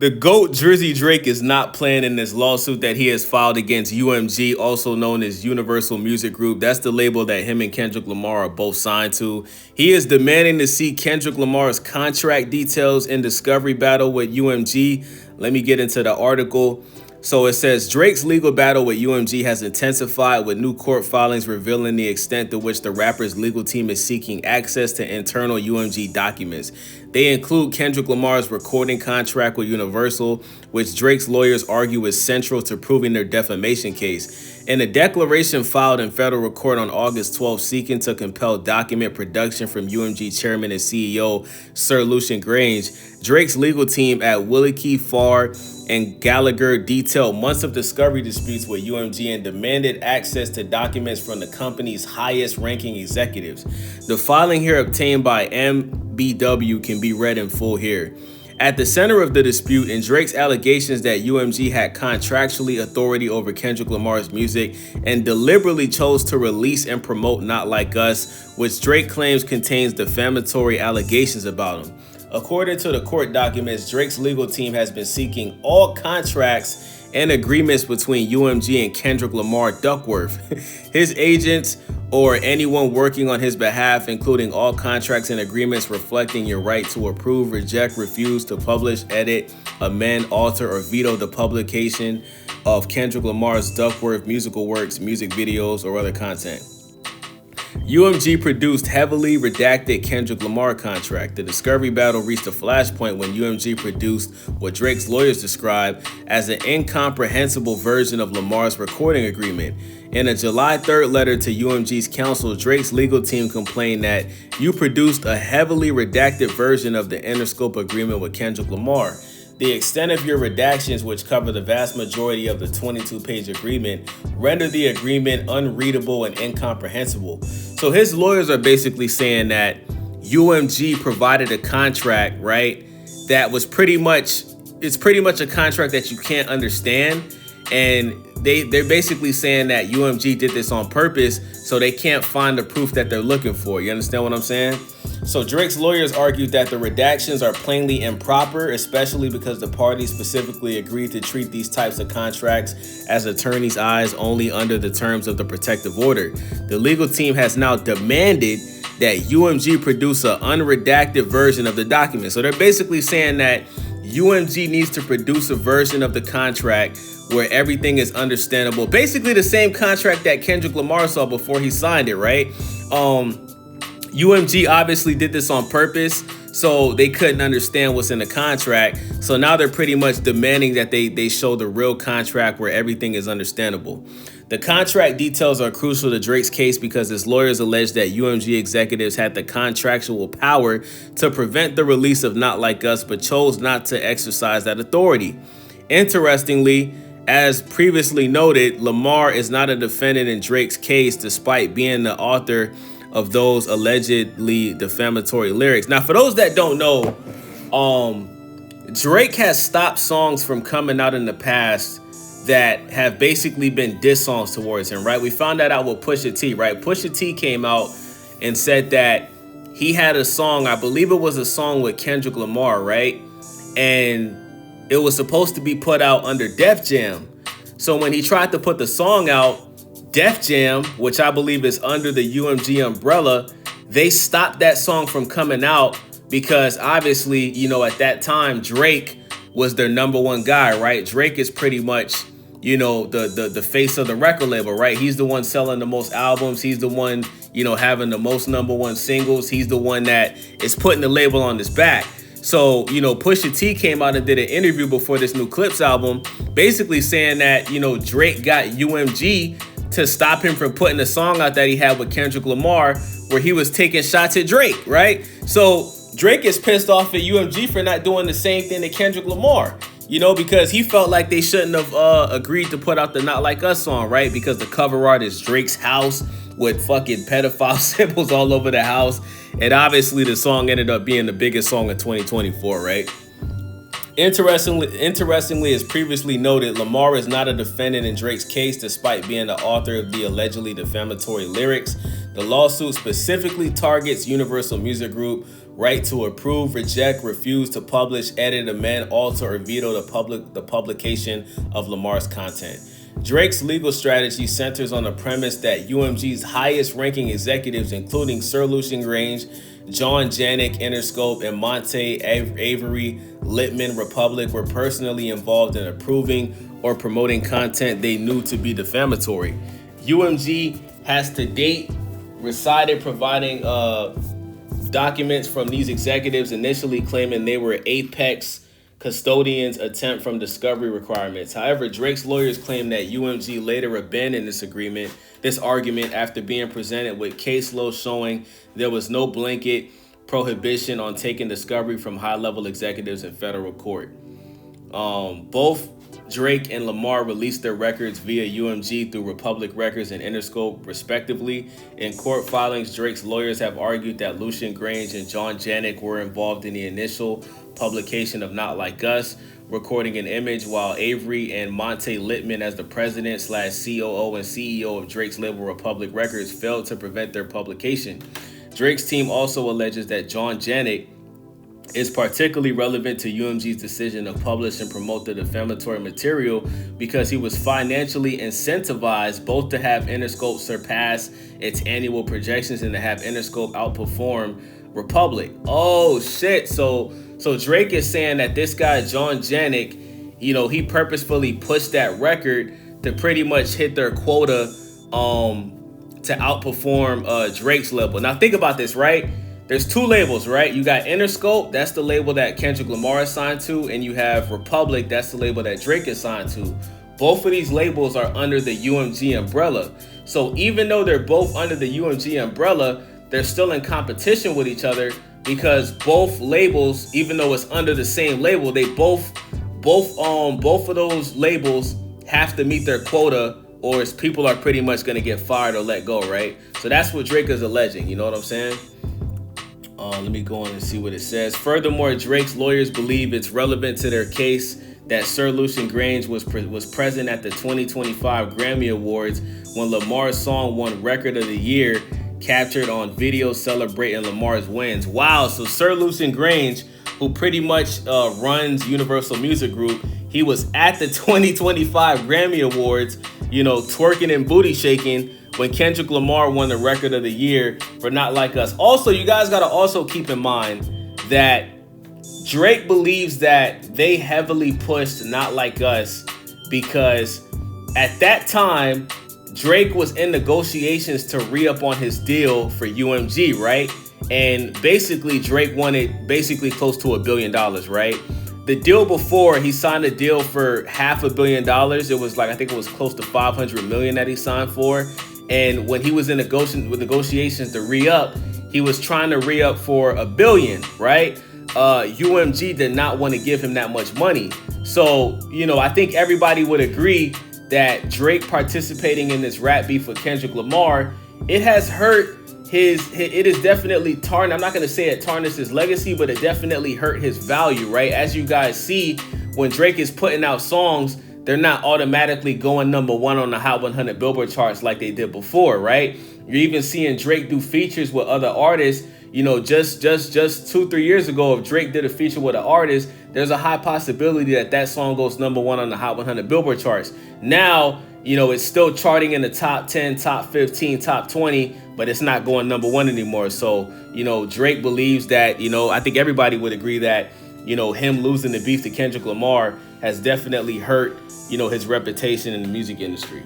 The GOAT Drizzy Drake is not playing in this lawsuit that he has filed against UMG, also known as Universal Music Group. That's the label that him and Kendrick Lamar are both signed to. He is demanding to see Kendrick Lamar's contract details in discovery battle with UMG. Let me get into the article. So it says Drake's legal battle with UMG has intensified with new court filings revealing the extent to which the rapper's legal team is seeking access to internal UMG documents. They include Kendrick Lamar's recording contract with Universal, which Drake's lawyers argue is central to proving their defamation case. In a declaration filed in federal court on August 12, seeking to compel document production from UMG chairman and CEO Sir Lucian Grainge'S, Drake's legal team at Wilkie Farr and Gallagher detailed months of discovery disputes with UMG and demanded access to documents from the company's highest-ranking executives. The filing here obtained by MBW can be read in full here. At the center of the dispute in Drake's allegations that UMG had contractually authority over Kendrick Lamar's music and deliberately chose to release and promote Not Like Us, which Drake claims contains defamatory allegations about him. According to the court documents, Drake's legal team has been seeking all contracts and agreements between UMG and Kendrick Lamar Duckworth, his agents, or anyone working on his behalf, including all contracts and agreements reflecting your right to approve, reject, refuse to publish, edit, amend, alter, or veto the publication of Kendrick Lamar's Duckworth musical works, music videos, or other content. UMG produced heavily redacted Kendrick Lamar contract. The discovery battle reached a flashpoint when UMG produced what Drake's lawyers described as an incomprehensible version of Lamar's recording agreement. In a July 3rd letter to UMG's counsel, Drake's legal team complained that you produced a heavily redacted version of the Interscope agreement with Kendrick Lamar. The extent of your redactions, which cover the vast majority of the 22-page agreement, render the agreement unreadable and incomprehensible. So his lawyers are basically saying that UMG provided a contract, right, that was pretty much a contract that you can't understand. And they're basically saying that UMG did this on purpose so they can't find the proof that they're looking for. You understand what I'm saying? So Drake's lawyers argued that the redactions are plainly improper, especially because the parties specifically agreed to treat these types of contracts as attorneys' eyes only under the terms of the protective order. The legal team has now demanded that UMG produce an unredacted version of the document. So they're basically saying that UMG needs to produce a version of the contract where everything is understandable. Basically the same contract that Kendrick Lamar saw before he signed it, right? UMG obviously did this on purpose, so they couldn't understand what's in the contract. So now they're pretty much demanding that they show the real contract where everything is understandable. The contract details are crucial to Drake's case because his lawyers allege that UMG executives had the contractual power to prevent the release of Not Like Us, but chose not to exercise that authority. Interestingly, as previously noted, Lamar is not a defendant in Drake's case despite being the author of those allegedly defamatory lyrics. Now, for those that don't know, Drake has stopped songs from coming out in the past that have basically been diss songs towards him, right? We found that out with Pusha T, right? Pusha T came out and said that he had a song, I believe it was a song with Kendrick Lamar, right? And it was supposed to be put out under Def Jam. So when he tried to put the song out, Def Jam, which I believe is under the UMG umbrella, they stopped that song from coming out because obviously, you know, at that time, Drake was their number one guy, right? Drake is pretty much, you know, the face of the record label, right? He's the one selling the most albums. He's the one, you know, having the most number one singles. He's the one that is putting the label on his back. So, you know, Pusha T came out and did an interview before this new Clips album, basically saying that, you know, Drake got UMG to stop him from putting the song out that he had with Kendrick Lamar where he was taking shots at Drake, right? So Drake is pissed off at UMG for not doing the same thing to Kendrick Lamar, you know, because he felt like they shouldn't have agreed to put out the Not Like Us song, right? Because the cover art is Drake's house with fucking pedophile symbols all over the house. And obviously the song ended up being the biggest song of 2024, right? Interestingly, as previously noted, Lamar is not a defendant in Drake's case despite being the author of the allegedly defamatory lyrics. The lawsuit specifically targets Universal Music Group, right to approve, reject, refuse to publish, edit, amend, alter, or veto the publication of Lamar's content. Drake's legal strategy centers on the premise that UMG's highest-ranking executives, including Sir Lucian Grainge'S, John Janik, Interscope, and Monte Avery Littman Republic, were personally involved in approving or promoting content they knew to be defamatory. UMG has to date recited providing documents from these executives, initially claiming they were apex custodians exempt from discovery requirements. However, Drake's lawyers claim that UMG later abandoned this argument after being presented with case law showing there was no blanket prohibition on taking discovery from high-level executives in federal court. Both Drake and Lamar released their records via UMG through Republic Records and Interscope, respectively. In court filings, Drake's lawyers have argued that Lucian Grainge'S and John Janik were involved in the initial publication of Not Like Us, recording an image, while Avery and Monte Littman, as the president/COO and CEO of Drake's label Republic Records, failed to prevent their publication. Drake's team also alleges that John Janik is particularly relevant to UMG's decision to publish and promote the defamatory material because he was financially incentivized both to have Interscope surpass its annual projections and to have Interscope outperform Republic. Oh shit. So Drake is saying that this guy John Janik, he purposefully pushed that record to pretty much hit their quota to outperform Drake's label. Now think about this, right? There's two labels, right? You got Interscope, that's the label that Kendrick Lamar is signed to, and you have Republic, that's the label that Drake is signed to. Both of these labels are under the UMG umbrella. So even though they're both under the UMG umbrella, they're still in competition with each other because both labels, even though it's under the same label, they both of those labels have to meet their quota, or people are pretty much gonna get fired or let go, right? So that's what Drake is alleging, you know what I'm saying? Let me go on and see what it says. Furthermore, Drake's lawyers believe it's relevant to their case that Sir Lucian Grainge'S was present at the 2025 Grammy Awards when Lamar's song won Record of the Year, captured on video celebrating Lamar's wins. Wow, so Sir Lucian Grainge'S, who pretty much runs Universal Music Group, he was at the 2025 Grammy Awards, twerking and booty shaking when Kendrick Lamar won the Record of the Year for Not Like Us. Also, you guys got to also keep in mind that Drake believes that they heavily pushed Not Like Us because at that time, Drake was in negotiations to re-up on his deal for UMG, right? And basically, Drake wanted close to $1 billion, right? The deal before, he signed a deal for $500 million. It was I think it was close to $500 million that he signed for. And when he was in negotiations to re-up, he was trying to re-up for $1 billion, right? UMG did not want to give him that much money. So, I think everybody would agree that Drake participating in this rap beef with Kendrick Lamar, it has hurt it is definitely tarnished. I'm not going to say it tarnished his legacy, but it definitely hurt his value, right? As you guys see, when Drake is putting out songs, they're not automatically going number one on the Hot 100 Billboard charts like they did before, right? You're even seeing Drake do features with other artists. Just 2-3 years ago, if Drake did a feature with an artist, there's a high possibility that song goes number one on the Hot 100 Billboard charts. Now, it's still charting in the top 10, top 15, top 20, but it's not going number one anymore. So, Drake believes that, I think everybody would agree that, him losing the beef to Kendrick Lamar has definitely hurt, his reputation in the music industry.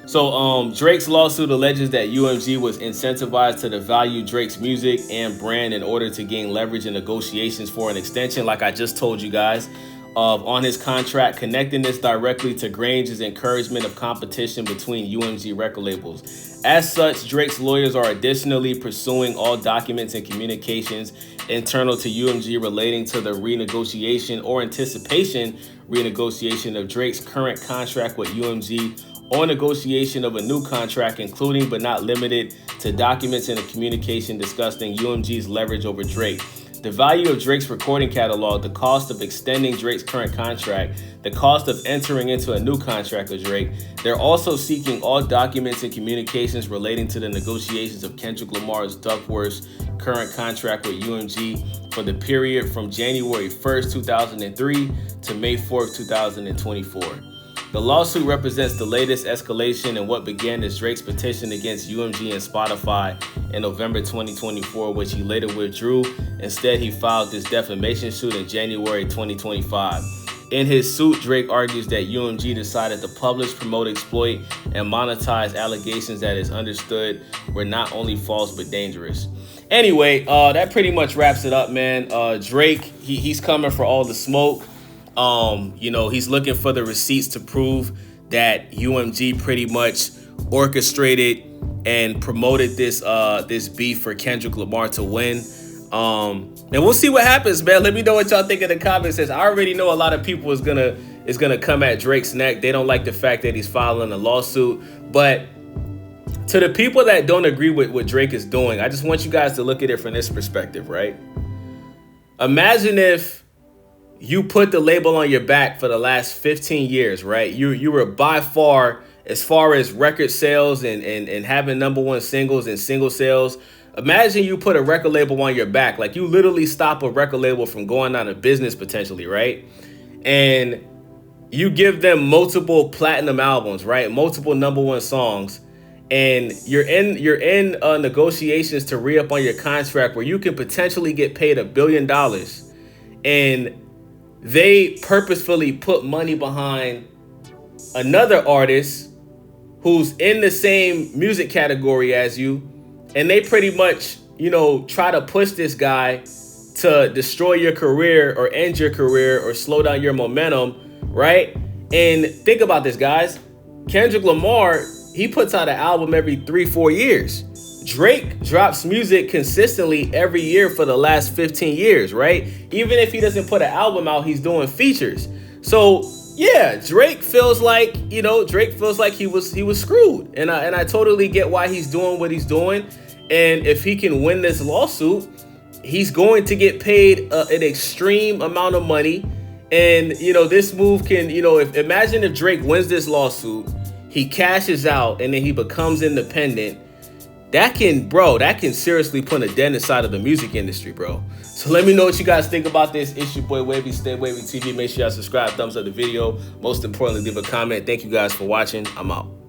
So Drake's lawsuit alleges that UMG was incentivized to devalue Drake's music and brand in order to gain leverage in negotiations for an extension, like I just told you guys, on his contract, connecting this directly to Grainge'S encouragement of competition between UMG record labels. As such, Drake's lawyers are additionally pursuing all documents and communications internal to UMG relating to the renegotiation or anticipation renegotiation of Drake's current contract with UMG, or negotiation of a new contract, including but not limited to documents and a communication discussing UMG's leverage over Drake. The value of Drake's recording catalog, the cost of extending Drake's current contract, the cost of entering into a new contract with Drake. They're also seeking all documents and communications relating to the negotiations of Kendrick Lamar's Duckworth's current contract with UMG for the period from January 1st, 2003 to May 4th, 2024. The lawsuit represents the latest escalation in what began as Drake's petition against UMG and Spotify in November 2024, which he later withdrew. Instead, he filed this defamation suit in January 2025. In his suit, Drake argues that UMG decided to publish, promote, exploit, and monetize allegations that is understood were not only false but dangerous. Anyway, that pretty much wraps it up, man. Drake, he's coming for all the smoke. He's looking for the receipts to prove that UMG pretty much orchestrated and promoted this beef for Kendrick Lamar to win. And we'll see what happens, man. Let me know what y'all think in the comments. I already know a lot of people is gonna come at Drake's neck. They don't like the fact that he's filing a lawsuit. But to the people that don't agree with what Drake is doing, I just want you guys to look at it from this perspective, right? Imagine if you put the label on your back for the last 15 years, right? You were by far as record sales and having #1 singles and single sales. Imagine you put a record label on your back. Like, you literally stop a record label from going out of business potentially, right? And you give them multiple platinum albums, right? Multiple #1 songs. And you're in negotiations to re-up on your contract where you can potentially get paid $1 billion. And they purposefully put money behind another artist who's in the same music category as you. And they pretty much, try to push this guy to destroy your career or end your career or slow down your momentum, right? And think about this, guys. Kendrick Lamar, he puts out an album every 3-4 years. Drake drops music consistently every year for the last 15 years, right? Even if he doesn't put an album out, he's doing features. So yeah, Drake feels like he was screwed. And I totally get why he's doing what he's doing. And if he can win this lawsuit, he's going to get paid an extreme amount of money. And this move can, imagine if Drake wins this lawsuit, he cashes out, and then he becomes independent. That can seriously put a dent inside of the music industry, bro. So let me know what you guys think about this. It's your boy Wavy, stay Wavy TV. Make sure y'all subscribe, thumbs up the video. Most importantly, leave a comment. Thank you guys for watching. I'm out.